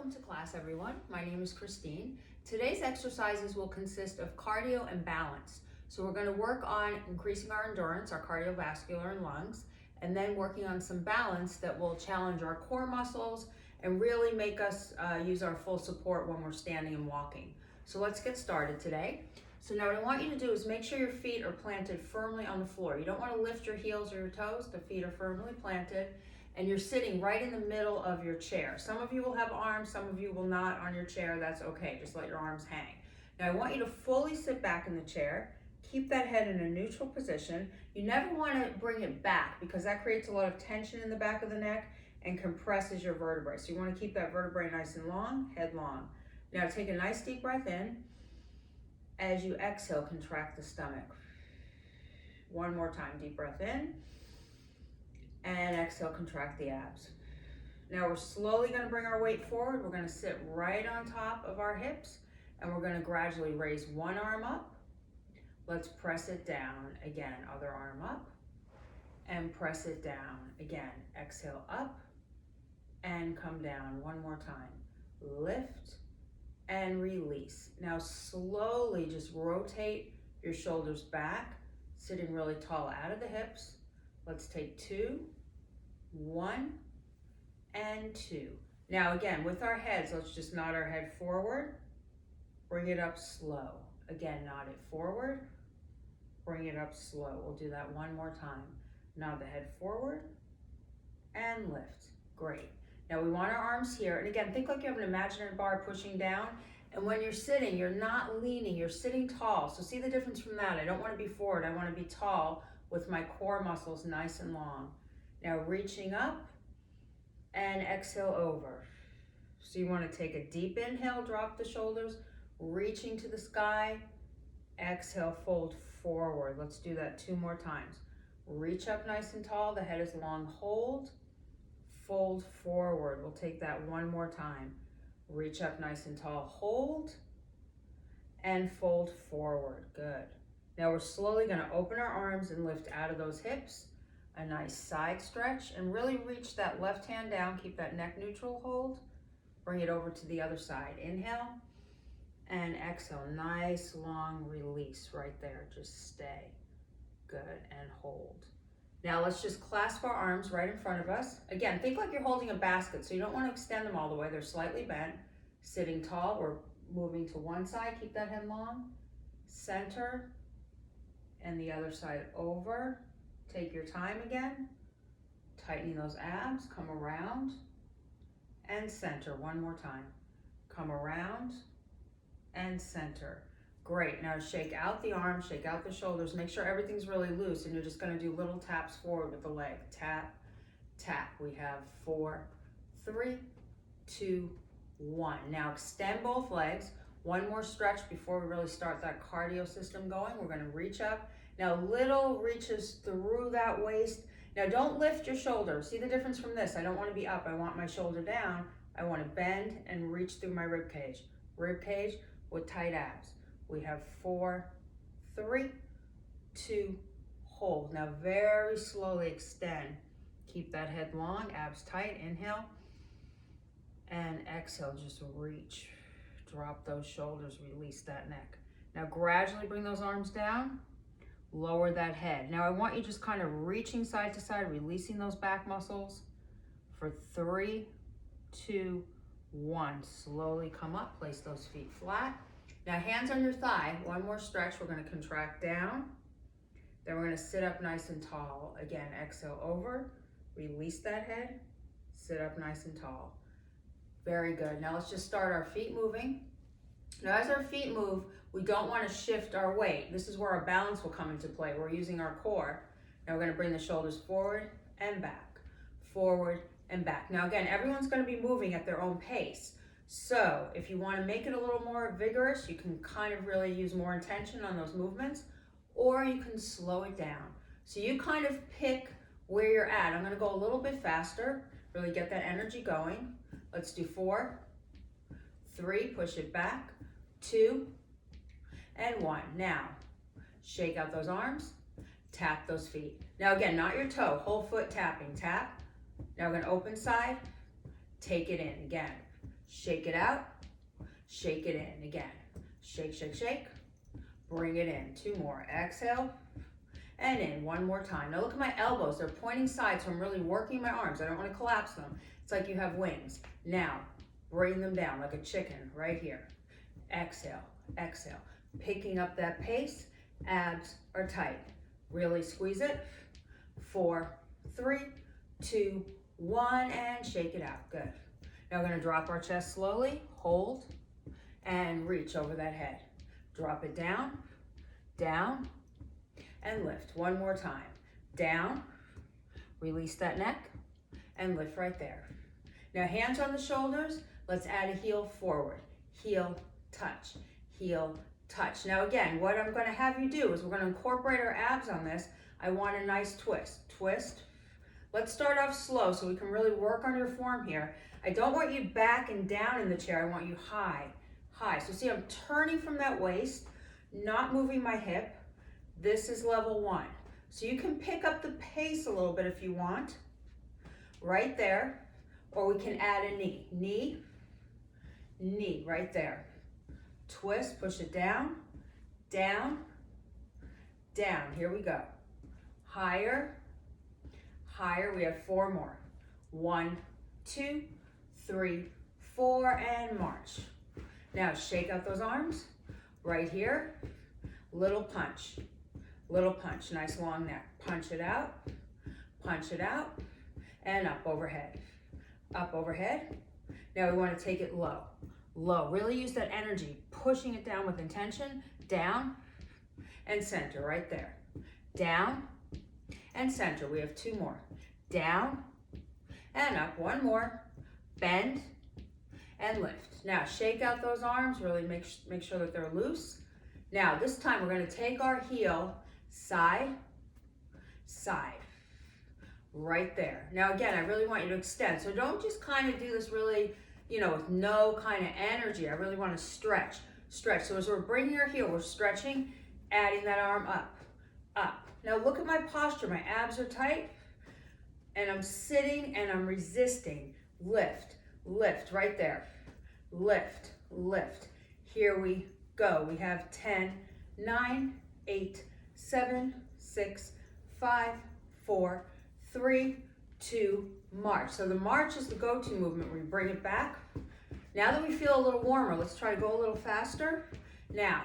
Welcome to class, everyone. My name is Christine. Today's exercises will consist of cardio and balance. So we're going to work on increasing our endurance, our cardiovascular and lungs, and then working on some balance that will challenge our core muscles and really make us use our full support when we're standing and walking. So let's get started today. So now what I want you to do is make sure your feet are planted firmly on the floor. You don't want to lift your heels or your toes. The feet are firmly planted. And you're sitting right in the middle of your chair. Some of you will have arms, some of you will not on your chair. That's okay, just let your arms hang. Now I want you to fully sit back in the chair. Keep that head in a neutral position. You never want to bring it back because that creates a lot of tension in the back of the neck and compresses your vertebrae. So you want to keep that vertebrae nice and long, head long. Now take a nice deep breath in. As you exhale, contract the stomach. One more time, deep breath in. And exhale, contract the abs. Now we're slowly going to bring our weight forward. We're going to sit right on top of our hips and we're going to gradually raise one arm up. Let's press it down again. Other arm up and press it down again. Exhale up and come down one more time. Lift and release. Now slowly just rotate your shoulders back, sitting really tall out of the hips. Let's take 2, 1, and 2. Now again, with our heads, let's just nod our head forward, bring it up slow. Again, nod it forward, bring it up slow. We'll do that one more time. Nod the head forward and lift. Great. Now we want our arms here. And again, think like you have an imaginary bar pushing down. And when you're sitting, you're not leaning, you're sitting tall. So see the difference from that. I don't want to be forward, I want to be tall with my core muscles nice and long. Now reaching up and exhale over. So you want to take a deep inhale, drop the shoulders, reaching to the sky, exhale, fold forward. Let's do that 2 more times. Reach up nice and tall, the head is long, hold, fold forward. We'll take that 1 more time. Reach up nice and tall, hold, and fold forward. Good. Now we're slowly going to open our arms and lift out of those hips, a nice side stretch, and really reach that left hand down, keep that neck neutral hold, bring it over to the other side. Inhale and exhale, nice long release right there, just stay. Good, and hold. Now let's just clasp our arms right in front of us. Again, think like you're holding a basket, so you don't want to extend them all the way, they're slightly bent. Sitting tall, we're moving to one side, keep that head long, center, and the other side over. Take your time again, tightening those abs, come around and center one more time. Come around and center. Great, now shake out the arms, shake out the shoulders, make sure everything's really loose and you're just gonna do little taps forward with the leg. Tap, tap. We have 4, 3, 2, 1. Now extend both legs. One more stretch before we really start that cardio system going. We're gonna reach up. Now little reaches through that waist. Now don't lift your shoulder. See the difference from this? I don't wanna be up, I want my shoulder down. I wanna bend and reach through my rib cage. Rib cage with tight abs. We have 4, 3, 2, hold. Now very slowly extend. Keep that head long, abs tight, inhale. And exhale, just reach. Drop those shoulders, release that neck. Now gradually bring those arms down, lower that head. Now I want you just kind of reaching side to side, releasing those back muscles for 3, 2, 1. Slowly come up, place those feet flat. Now hands on your thigh, one more stretch. We're gonna contract down, then we're gonna sit up nice and tall. Again, exhale over, release that head, sit up nice and tall. Very good. Now let's just start our feet moving. Now as our feet move, we don't want to shift our weight. This is where our balance will come into play. We're using our core. Now we're going to bring the shoulders forward and back, forward and back. Now again, everyone's going to be moving at their own pace. So if you want to make it a little more vigorous, you can kind of really use more intention on those movements, or you can slow it down. So you kind of pick where you're at. I'm going to go a little bit faster, really get that energy going. Let's do 4, 3, push it back, 2, and 1. Now, shake out those arms, tap those feet. Now again, not your toe, whole foot tapping, tap. Now we're gonna open side, take it in. Again, Shake it out, shake it in. Again, shake, shake, shake. Bring it in. 2 more. Exhale and in. 1 more time. Now look at my elbows. They're pointing sides, so I'm really working my arms. I don't want to collapse them. It's like you have wings. Now, bring them down like a chicken right here. Exhale, exhale. Picking up that pace. Abs are tight. Really squeeze it. 4, 3, 2, 1, and shake it out. Good. Now we're going to drop our chest slowly. Hold and reach over that head. Drop it down, down, and lift. 1 more time. Down, release that neck, and lift right there. Now hands on the shoulders, let's add a heel forward. Heel, touch, heel, touch. Now again, what I'm gonna have you do is we're gonna incorporate our abs on this. I want a nice twist. Twist. Let's start off slow so we can really work on your form here. I don't want you back and down in the chair, I want you high. High. So see, I'm turning from that waist, not moving my hip. This is level 1. So you can pick up the pace a little bit if you want, right there, or we can add a knee. Knee, knee, right there. Twist, push it down, down, down. Here we go. Higher, higher. We have 4 more. 1, 2, 3, 4, and march. Now shake out those arms, right here, little punch, nice long neck. Punch it out, and up overhead, up overhead. Now we want to take it low, low. Really use that energy, pushing it down with intention, down, and center right there. Down, and center. We have 2 more. Down, and up. 1 more, bend, and lift. Now shake out those arms, really make sure that they're loose. Now this time we're going to take our heel side, side, right there. Now again, I really want you to extend. So don't just kind of do this really, with no kind of energy. I really want to stretch, stretch. So as we're bringing our heel, we're stretching, adding that arm up, up. Now look at my posture. My abs are tight and I'm sitting and I'm resisting. Lift, lift right there. Lift, lift. Here we go. We have 10, 9, 8, 7, 6, 5, 4, 3, 2, march. So the march is the go-to movement. We bring it back. Now that we feel a little warmer, let's try to go a little faster. Now,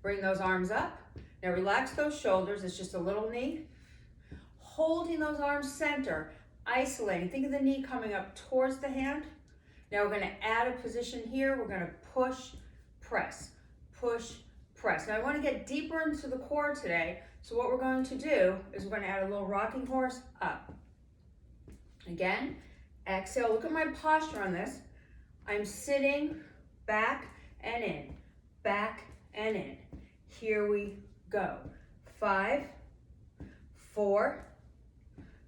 bring those arms up. Now relax those shoulders. It's just a little knee. Holding those arms center, isolating. Think of the knee coming up towards the hand. Now we're going to add a position here. We're going to push, press, push, press. Now I want to get deeper into the core today. So what we're going to do is we're going to add a little rocking horse up. Again, exhale. Look at my posture on this. I'm sitting back and in, back and in. Here we go. 5, 4,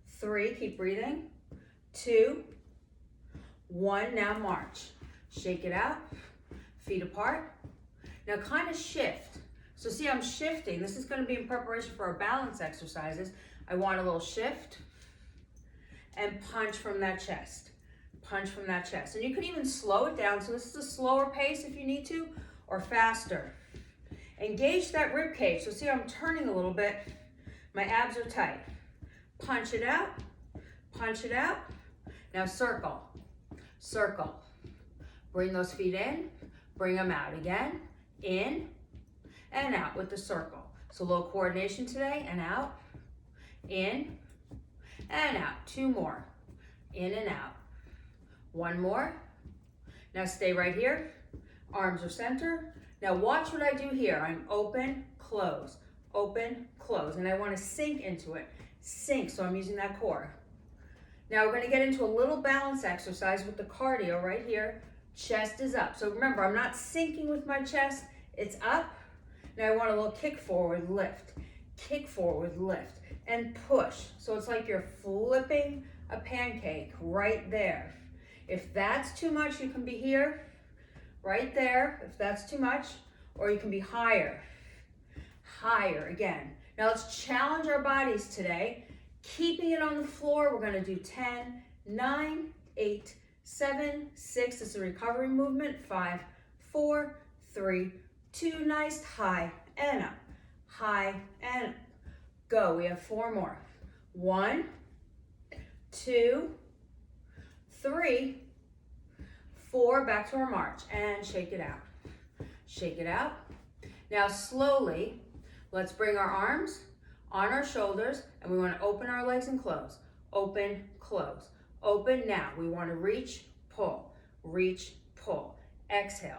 3, keep breathing. 2, 1, now march. Shake it out, feet apart. Now kind of shift. So see, I'm shifting. This is going to be in preparation for our balance exercises. I want a little shift and punch from that chest. Punch from that chest. And you can even slow it down. So this is a slower pace if you need to, or faster. Engage that rib cage. So see, I'm turning a little bit. My abs are tight. Punch it out. Punch it out. Now circle. Circle. Bring those feet in. Bring them out again. In and out with the circle. So low coordination today, and out. In and out. 2 more. In and out. 1 more. Now stay right here. Arms are center. Now watch what I do here. I'm open, close, and I want to sink into it. Sink, so I'm using that core. Now we're going to get into a little balance exercise with the cardio right here. Chest is up. So remember, I'm not sinking with my chest. It's up. Now I want a little kick forward, lift, and push. So it's like you're flipping a pancake right there. If that's too much, you can be here, right there, if that's too much, or you can be higher, higher again. Now let's challenge our bodies today. Keeping it on the floor, we're going to do 10, 9, 8, 7, 6, it's a recovery movement, 5, 4, 3, 2, nice, high and up, high and up. Go, we have 4 more. 1, 2, 3, 4, back to our march, and shake it out. Shake it out. Now slowly, let's bring our arms on our shoulders, and we want to open our legs and close. Open, close. Open. Now we want to reach, pull, exhale,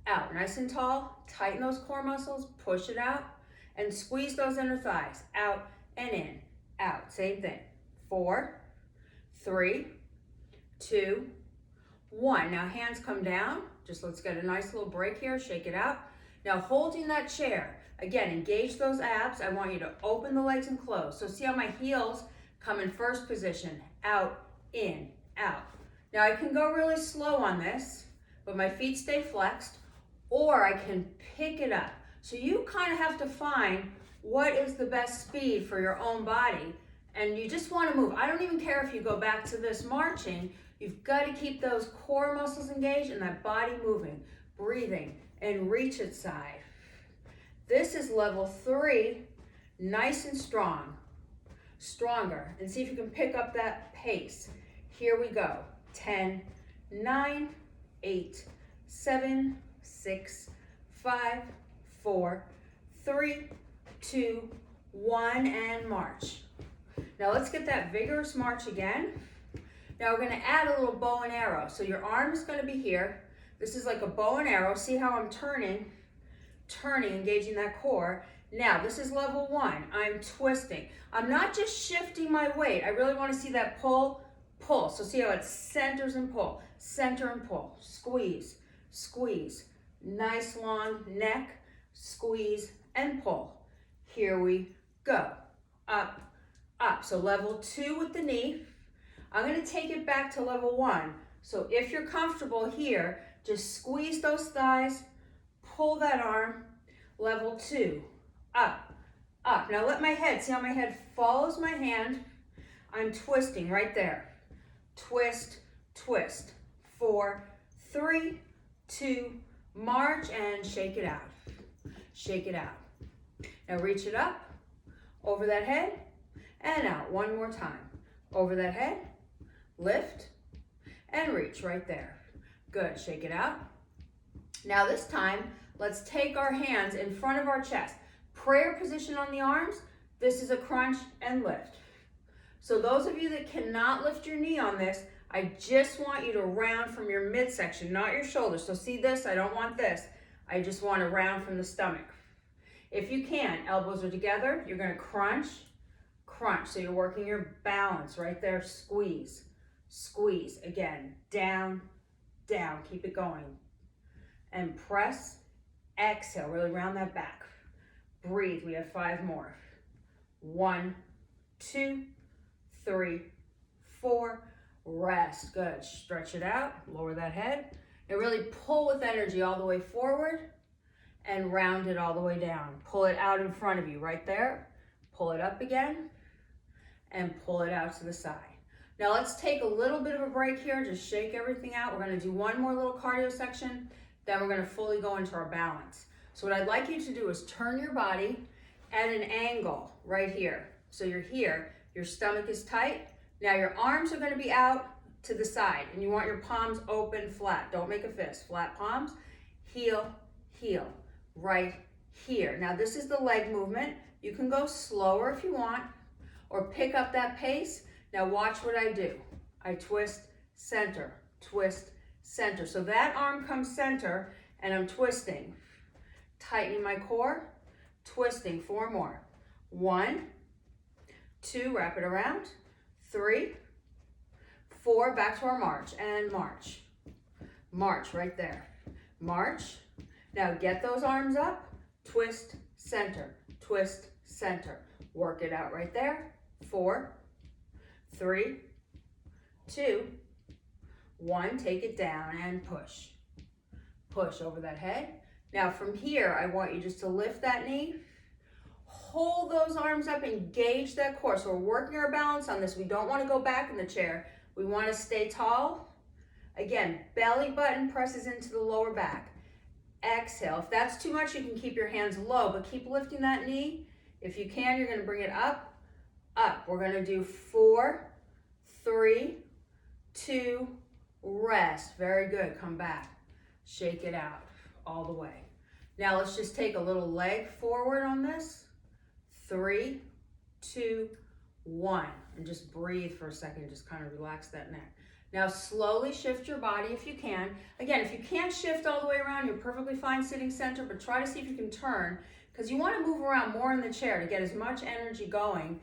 out, nice and tall, tighten those core muscles, push it out, and squeeze those inner thighs, out and in, out, same thing, 4, 3, 2, 1, now hands come down, just let's get a nice little break here, shake it out. Now holding that chair, again, engage those abs, I want you to open the legs and close, so see how my heels come in first position, out, in, out. Now I can go really slow on this, but my feet stay flexed, or I can pick it up. So you kind of have to find what is the best speed for your own body, and you just want to move. I don't even care if you go back to this marching, you've got to keep those core muscles engaged and that body moving, breathing, and reach it side. This is level 3, nice and strong. Stronger, and see if you can pick up that pace. Here we go. 10, 9, 8, 7, 6, 5, 4, 3, 2, 1, and march. Now let's get that vigorous march again. Now we're going to add a little bow and arrow. So your arm is going to be here. This is like a bow and arrow. See how I'm turning, engaging that core. Now, this is level 1. I'm twisting. I'm not just shifting my weight. I really want to see that pull. So see how it centers and pull. Center and pull. Squeeze, squeeze. Nice long neck. Squeeze and pull. Here we go. Up, up. So level 2 with the knee. I'm going to take it back to level 1. So if you're comfortable here, just squeeze those thighs. Pull that arm. Level 2. Up, up. Now let my head, see how my head follows my hand? I'm twisting right there. Twist, twist. 4, 3, 2, march, and shake it out. Shake it out. Now reach it up, over that head, and out. One more time. Over that head, lift, and reach right there. Good, shake it out. Now this time, let's take our hands in front of our chest. Prayer position on the arms, this is a crunch and lift. So those of you that cannot lift your knee on this, I just want you to round from your midsection, not your shoulders. So see this, I don't want this. I just want to round from the stomach. If you can, elbows are together, you're going to crunch, crunch. So you're working your balance right there, squeeze, squeeze. Again, down, down, keep it going. And press, exhale, really round that back. Breathe, we have 5 more. 1, 2, 3, 4, rest. Good, stretch it out, lower that head, and really pull with energy all the way forward and round it all the way down. Pull it out in front of you, right there. Pull it up again and pull it out to the side. Now let's take a little bit of a break here, just shake everything out. We're gonna do one more little cardio section, then we're gonna fully go into our balance. So what I'd like you to do is turn your body at an angle right here. So you're here, your stomach is tight. Now your arms are gonna be out to the side and you want your palms open flat. Don't make a fist, flat palms. Heel, heel, right here. Now this is the leg movement. You can go slower if you want or pick up that pace. Now watch what I do. I twist, center, twist, center. So that arm comes center and I'm twisting. Tightening my core, twisting. 4 more. 1, 2, wrap it around. 3, 4, back to our march and march. March right there. March. Now get those arms up, twist, center, twist, center. Work it out right there. 4, 3, 2, 1, take it down and push. Push over that head. Now from here, I want you just to lift that knee, hold those arms up, engage that core. So we're working our balance on this. We don't want to go back in the chair. We want to stay tall, Again, belly button presses into the lower back. Exhale. If that's too much, you can keep your hands low, but keep lifting that knee. If you can, you're going to bring it up, up. We're going to do 4, 3, 2, rest. Very good. Come back. Shake it out all the way. Now let's just take a little leg forward on this. 3, 2, 1. And just breathe for a second. Just kind of relax that neck. Now slowly shift your body if you can. Again, if you can't shift all the way around, you're perfectly fine sitting center, but try to see if you can turn, because you want to move around more in the chair to get as much energy going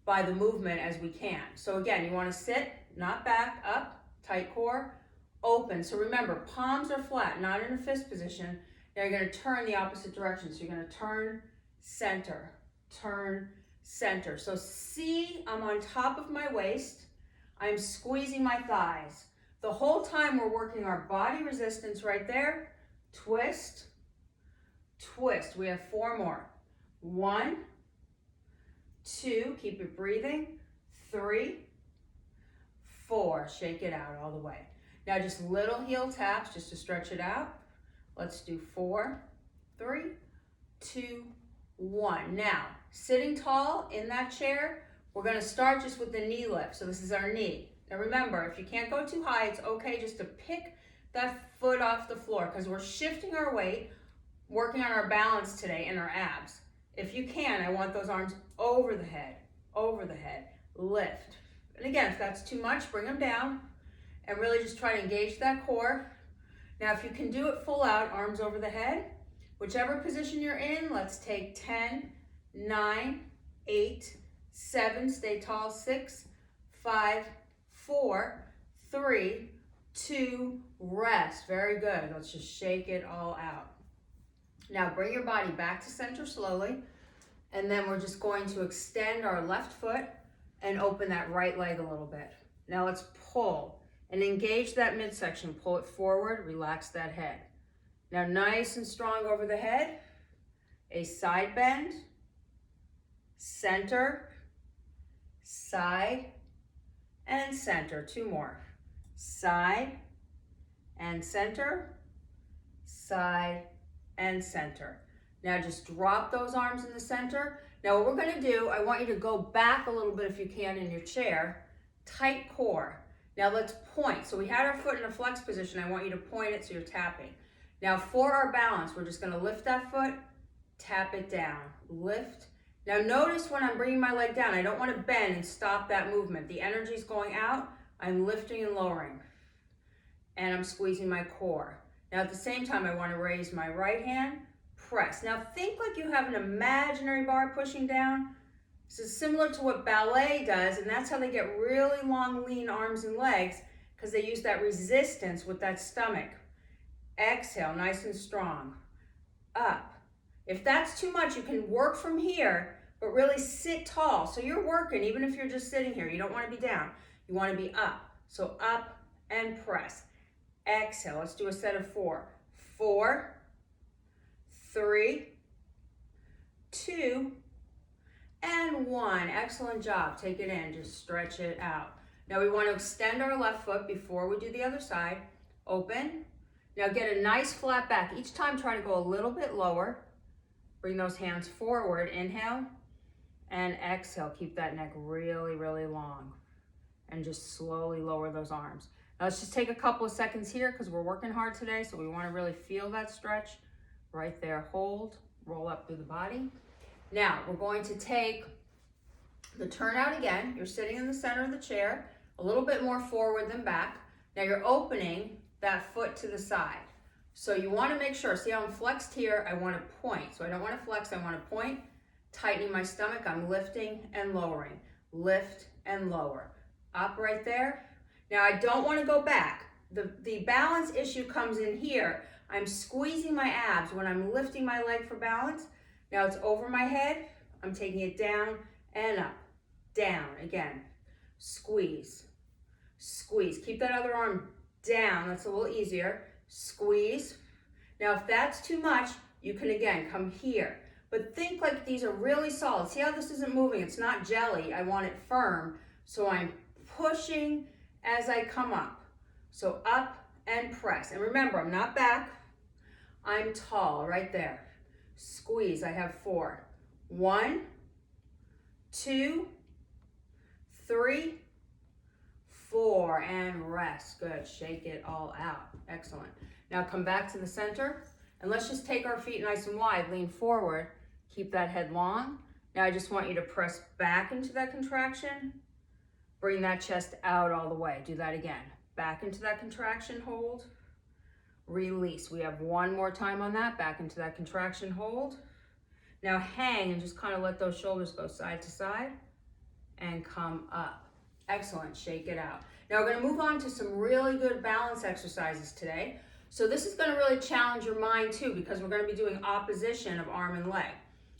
by the movement as we can. So again, you want to sit, not back, up, tight core, open. So remember, palms are flat, not in a fist position. Now you're going to turn the opposite direction. So you're going to turn, center, turn, center. So see, I'm on top of my waist. I'm squeezing my thighs. The whole time we're working our body resistance right there. Twist, twist. We have 4 more. 1, 2, keep it breathing. 3, 4, shake it out all the way. Now just little heel taps just to stretch it out. Let's do 4, 3, 2, 1. Now, sitting tall in that chair, we're going to start just with the knee lift. So this is our knee. Now remember, if you can't go too high, it's okay just to pick that foot off the floor, because we're shifting our weight, working on our balance today and our abs. If you can, I want those arms over the head, lift. And again, if that's too much, bring them down and really just try to engage that core. Now, if you can do it full out, arms over the head, whichever position you're in, let's take 10, 9, 8, 7, stay tall, 6, 5, 4, 3, 2, rest. Very good. Let's just shake it all out. Now bring your body back to center slowly, and then we're just going to extend our left foot and open that right leg a little bit. Now let's pull and engage that midsection. Pull it forward, relax that head. Now nice and strong over the head, a side bend, center, side, and center. 2 more. Side and center, side and center. Now just drop those arms in the center. Now what we're going to do, I want you to go back a little bit if you can in your chair. Tight core. Now let's point. So we had our foot in a flex position. I want you to point it so you're tapping. Now for our balance, we're just going to lift that foot, tap it down, lift. Now notice when I'm bringing my leg down, I don't want to bend and stop that movement. The energy's going out, I'm lifting and lowering, and I'm squeezing my core. Now at the same time, I want to raise my right hand, press. Now think like you have an imaginary bar pushing down. This is similar to what ballet does, and that's how they get really long, lean arms and legs, because they use that resistance with that stomach. Exhale, nice and strong. Up. If that's too much, you can work from here, but really sit tall. So you're working, even if you're just sitting here. You don't want to be down. You want to be up. So up and press. Exhale. Let's do a set of 4. 4, 3, 2, and 1. Excellent job. Take it in. Just stretch it out. Now we want to extend our left foot before we do the other side. Open. Now get a nice flat back. Each time try to go a little bit lower. Bring those hands forward. Inhale and exhale. Keep that neck really, really long. And just slowly lower those arms. Now let's just take a couple of seconds here because we're working hard today. So we want to really feel that stretch. Right there. Hold. Roll up through the body. Now we're going to take the turnout again. You're sitting in the center of the chair. A little bit more forward than back. Now you're opening that foot to the side. So you want to make sure, see how I'm flexed here, I want to point. So I don't want to flex, I want to point. Tightening my stomach, I'm lifting and lowering. Lift and lower. Up right there. Now I don't want to go back. The balance issue comes in here. I'm squeezing my abs when I'm lifting my leg for balance. Now it's over my head. I'm taking it down and up. Down again. Squeeze. Squeeze. Keep that other arm down. That's a little easier. Squeeze. Now if that's too much, you can again come here. But think like these are really solid. See how this isn't moving? It's not jelly. I want it firm. So I'm pushing as I come up. So up and press. And remember, I'm not back, I'm tall, right there. Squeeze, I have 4. 1, 2, 3, 4, and rest. Good, shake it all out. Excellent. Now come back to the center, and let's just take our feet nice and wide, lean forward, keep that head long. Now I just want you to press back into that contraction, bring that chest out all the way. Do that again. Back into that contraction, hold, release. We have one more time on that. Back into that contraction, hold. Now hang and just kind of let those shoulders go side to side and come up. Excellent, shake it out. Now we're gonna move on to some really good balance exercises today. So this is gonna really challenge your mind too, because we're gonna be doing opposition of arm and leg.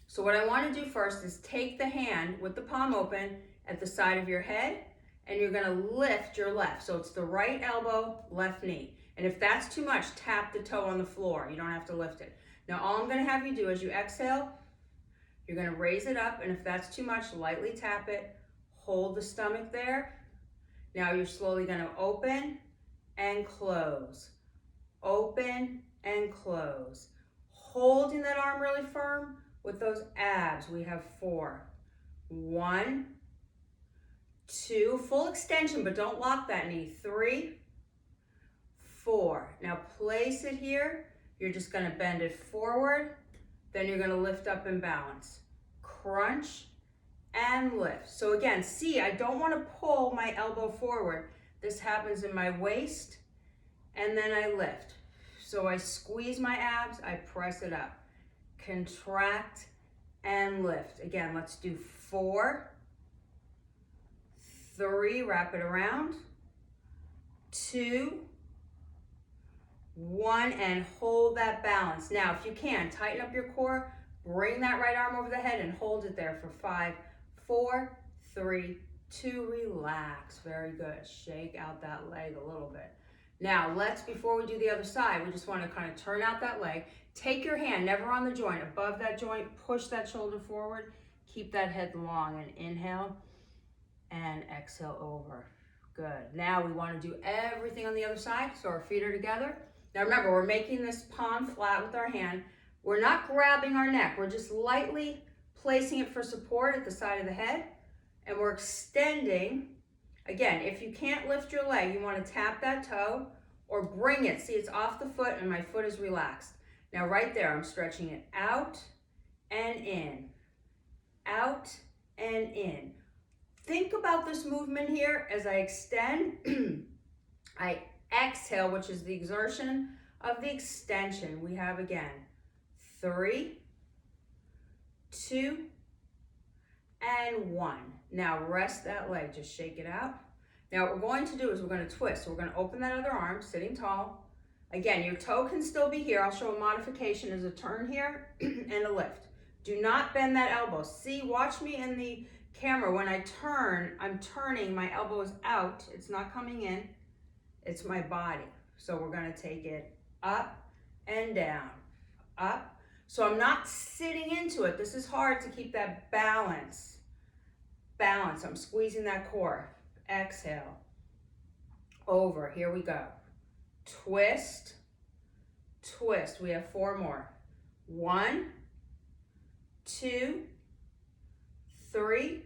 So what I wanna do first is take the hand with the palm open at the side of your head, and you're gonna lift your left. So it's the right elbow, left knee. And if that's too much, tap the toe on the floor. You don't have to lift it. Now all I'm gonna have you do as you exhale, you're gonna raise it up, and if that's too much, lightly tap it. Hold the stomach there. Now you're slowly gonna open and close. Open and close. Holding that arm really firm with those abs. We have 4. 1, 2, full extension, but don't lock that knee. 3, 4. Now place it here. You're just gonna bend it forward. Then you're gonna lift up and balance. Crunch and lift. So again, see, I don't wanna pull my elbow forward. This happens in my waist, and then I lift. So I squeeze my abs, I press it up. Contract and lift. Again, let's do 4, 3, wrap it around, 2, 1, and hold that balance. Now, if you can, tighten up your core, bring that right arm over the head and hold it there for 5, 4, 3, 2, relax. Very good. Shake out that leg a little bit. Now, before we do the other side, we just want to kind of turn out that leg. Take your hand, never on the joint, above that joint, push that shoulder forward, keep that head long, and inhale and exhale over. Good. Now we want to do everything on the other side, so our feet are together. Now remember, we're making this palm flat with our hand. We're not grabbing our neck, we're just lightly placing it for support at the side of the head, and we're extending. Again, if you can't lift your leg, you want to tap that toe or bring it. See, it's off the foot and my foot is relaxed. Now right there, I'm stretching it out and in, out and in. Think about this movement here as I extend. I exhale, which is the exertion of the extension. We have again 3, 2, and 1. Now rest that leg, just shake it out. Now what we're going to do is we're going to twist. So we're going to open that other arm, sitting tall. Again, your toe can still be here. I'll show a modification as a turn here and a lift. Do not bend that elbow. See, watch me in the camera. When I turn, I'm turning, my elbow is out. It's not coming in, it's my body. So we're going to take it up and down, up. So I'm not sitting into it. This is hard to keep that balance. Balance, I'm squeezing that core. Exhale, over, here we go. Twist, twist, we have 4 more. 1, 2, 3,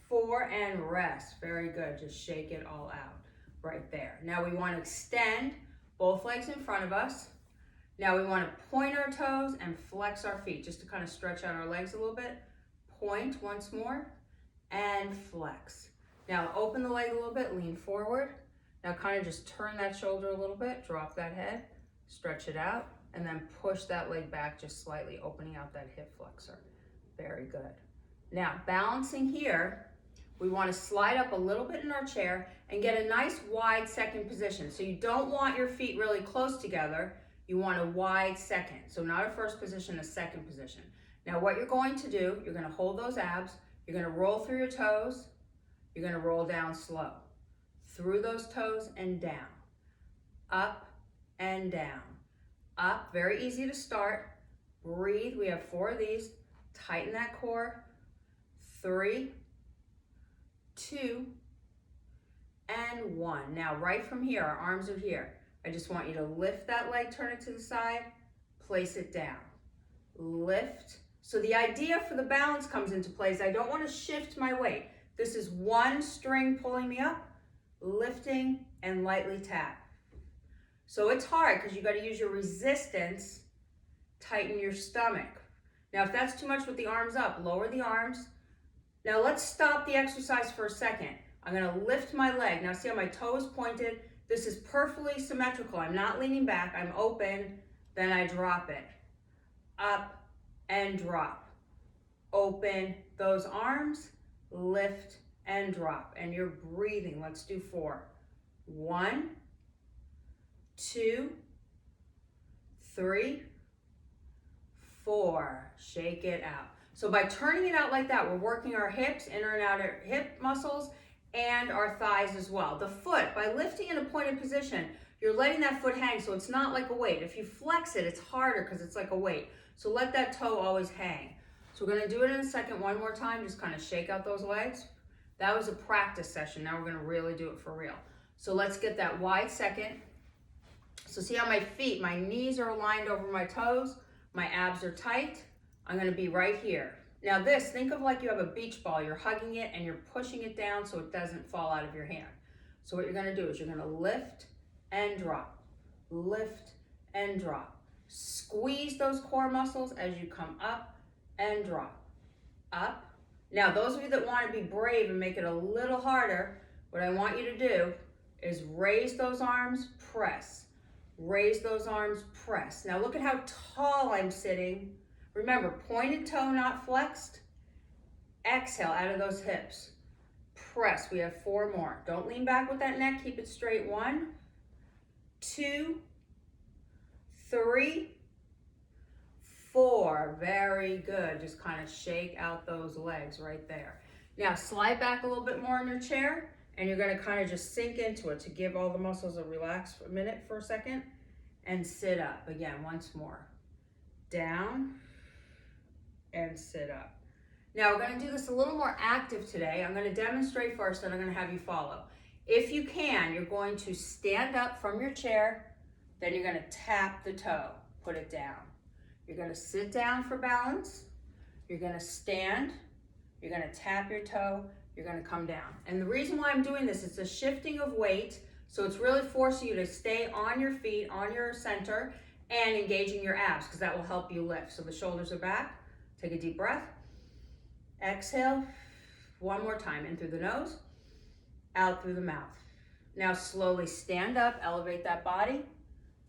4, and rest. Very good, just shake it all out right there. Now we want to extend both legs in front of us. Now we want to point our toes and flex our feet, just to kind of stretch out our legs a little bit. Point once more and flex. Now open the leg a little bit, lean forward. Now kind of just turn that shoulder a little bit, drop that head, stretch it out, and then push that leg back just slightly, opening out that hip flexor. Very good. Now balancing here, we want to slide up a little bit in our chair and get a nice wide second position. So you don't want your feet really close together. You want a wide second. So not a first position, a second position. Now what you're going to do, you're going to hold those abs, you're going to roll through your toes, you're going to roll down slow. Through those toes and down. Up and down. Up, very easy to start. Breathe, we have 4 of these. Tighten that core. 3, 2, and 1. Now right from here, our arms are here. I just want you to lift that leg, turn it to the side, place it down. Lift. So the idea for the balance comes into play is I don't want to shift my weight. This is one string pulling me up, lifting, and lightly tap. So it's hard because you got to use your resistance, tighten your stomach. Now if that's too much with the arms up, lower the arms. Now let's stop the exercise for a second. I'm going to lift my leg. Now see how my toe is pointed? This is perfectly symmetrical. I'm not leaning back. I'm open. Then I drop it. Up and drop. Open those arms. Lift and drop. And you're breathing. Let's do 4. 1, 2, 3, 4. Shake it out. So by turning it out like that, we're working our hips, inner and outer hip muscles, and our thighs as well. The foot, by lifting in a pointed position, you're letting that foot hang so it's not like a weight. If you flex it, it's harder because it's like a weight. So let that toe always hang. So we're gonna do it in a second one more time, just kind of shake out those legs. That was a practice session. Now we're gonna really do it for real. So let's get that wide second. So see how my feet, my knees are aligned over my toes, my abs are tight. I'm gonna be right here. Now this, think of like you have a beach ball, you're hugging it and you're pushing it down so it doesn't fall out of your hand. So what you're gonna do is you're gonna lift and drop, lift and drop. Squeeze those core muscles as you come up and drop, up. Now those of you that wanna be brave and make it a little harder, what I want you to do is raise those arms, press. Raise those arms, press. Now look at how tall I'm sitting. Remember, pointed toe, not flexed. Exhale out of those hips. Press. We have 4 more. Don't lean back with that neck. Keep it straight. 1, 2, 3, 4. Very good. Just kind of shake out those legs right there. Now slide back a little bit more in your chair, and you're going to kind of just sink into it to give all the muscles a relax for a minute for a second, and sit up. Again, once more. Down and sit up. Now we're going to do this a little more active today. I'm going to demonstrate first, and I'm going to have you follow. If you can, you're going to stand up from your chair, then you're going to tap the toe, put it down. You're going to sit down for balance. You're going to stand. You're going to tap your toe. You're going to come down. And the reason why I'm doing this is a shifting of weight, so it's really forcing you to stay on your feet, on your center, and engaging your abs, because that will help you lift. So the shoulders are back. Take a deep breath. Exhale. One more time. In through the nose, out through the mouth. Now slowly stand up, elevate that body,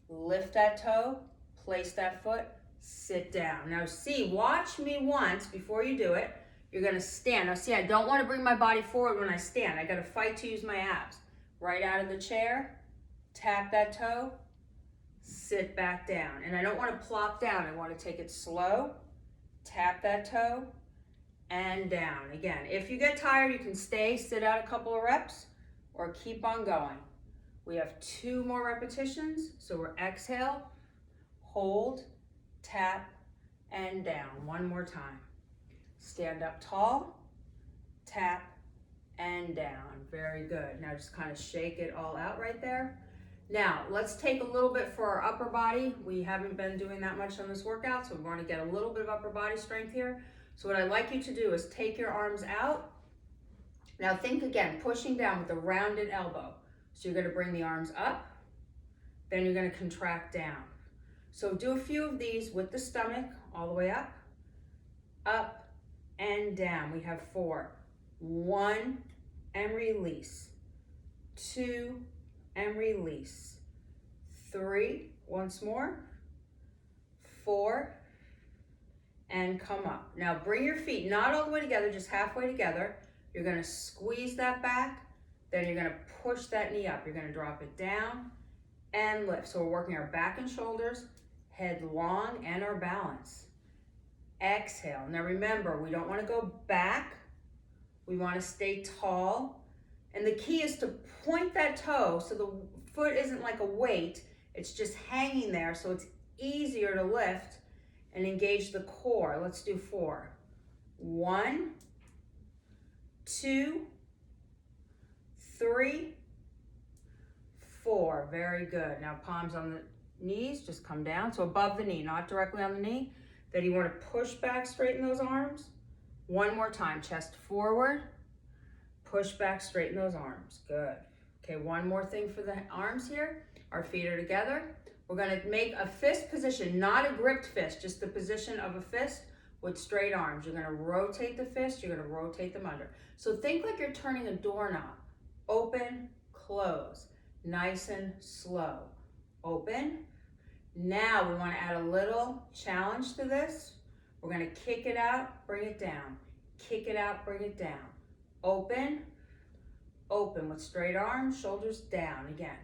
lift that toe, place that foot, sit down. Now see, watch me once before you do it. You're gonna stand. Now see, I don't wanna bring my body forward when I stand. I gotta fight to use my abs. Right out of the chair, tap that toe, sit back down. And I don't wanna plop down. I wanna take it slow, tap that toe, and down. Again, if you get tired, you can stay, sit out a couple of reps, or keep on going. We have 2 more repetitions. So we're exhale, hold, tap, and down. One more time. Stand up tall, tap, and down. Very good. Now just kind of shake it all out right there. Now let's take a little bit for our upper body. We haven't been doing that much on this workout, so we want to get a little bit of upper body strength here. So what I'd like you to do is take your arms out. Now think again, pushing down with a rounded elbow. So you're going to bring the arms up, then you're going to contract down. So do a few of these with the stomach all the way up, and down. We have 4. 1 and release. 2 and release. 3, once more. 4 and come up. Now bring your feet not all the way together, just halfway together. You're going to squeeze that back, then you're going to push that knee up. You're going to drop it down and lift. So we're working our back and shoulders, head long, and our balance. Exhale. Now remember, we don't want to go back. We want to stay tall. And the key is to point that toe so the foot isn't like a weight. It's just hanging there so it's easier to lift and engage the core. Let's do 4. 1, 2, 3, 4. Very good. Now palms on the knees, just come down. So above the knee, not directly on the knee. Then you want to push back, straighten those arms. One more time, chest forward. Push back, straighten those arms. Good. Okay, one more thing for the arms here. Our feet are together. We're going to make a fist position, not a gripped fist, just the position of a fist with straight arms. You're going to rotate the fist, you're going to rotate them under. So think like you're turning a doorknob. Open, close, nice and slow. Open. Now we want to add a little challenge to this. We're going to kick it out, bring it down. Kick it out, bring it down. Open, open with straight arms, shoulders down again.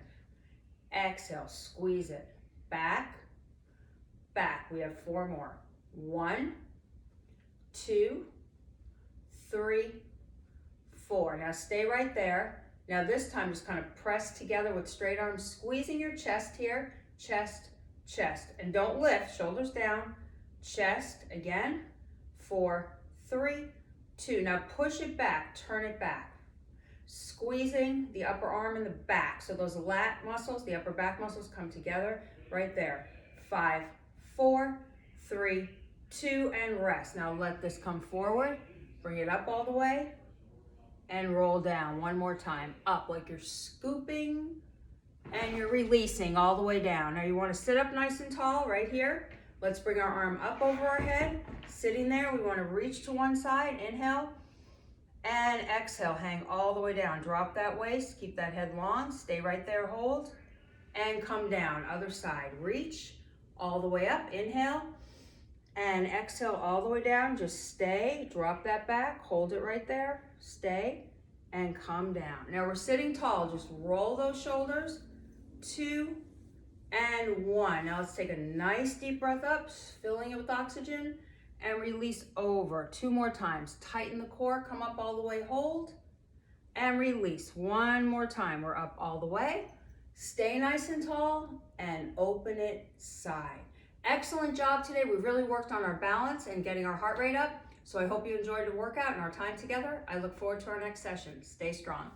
Exhale, squeeze it. Back, back. We have 4 more. 1, 2, 3, 4. Now stay right there. Now this time just kind of press together with straight arms, squeezing your chest here. Chest, chest. And don't lift, shoulders down. Chest, again. 4, 3, 2. Now push it back, turn it back. Squeezing the upper arm and the back. So those lat muscles, the upper back muscles come together right there. 5, 4, 3, 2, and rest. Now let this come forward. Bring it up all the way and roll down. One more time. Up like you're scooping and you're releasing all the way down. Now you want to sit up nice and tall right here. Let's bring our arm up over our head. Sitting there, we want to reach to one side. Inhale. And exhale, hang all the way down. Drop that waist, keep that head long, stay right there, hold, and come down. Other side, reach all the way up, inhale, and exhale all the way down. Just stay, drop that back, hold it right there, stay, and come down. Now we're sitting tall, just roll those shoulders, 2 and 1. Now let's take a nice deep breath up, filling it with oxygen, and release over. 2 more times. Tighten the core, come up all the way, hold, and release. 1 more time. We're up all the way. Stay nice and tall, and open it side. Excellent job today. We really worked on our balance and getting our heart rate up. So I hope you enjoyed the workout and our time together. I look forward to our next session. Stay strong.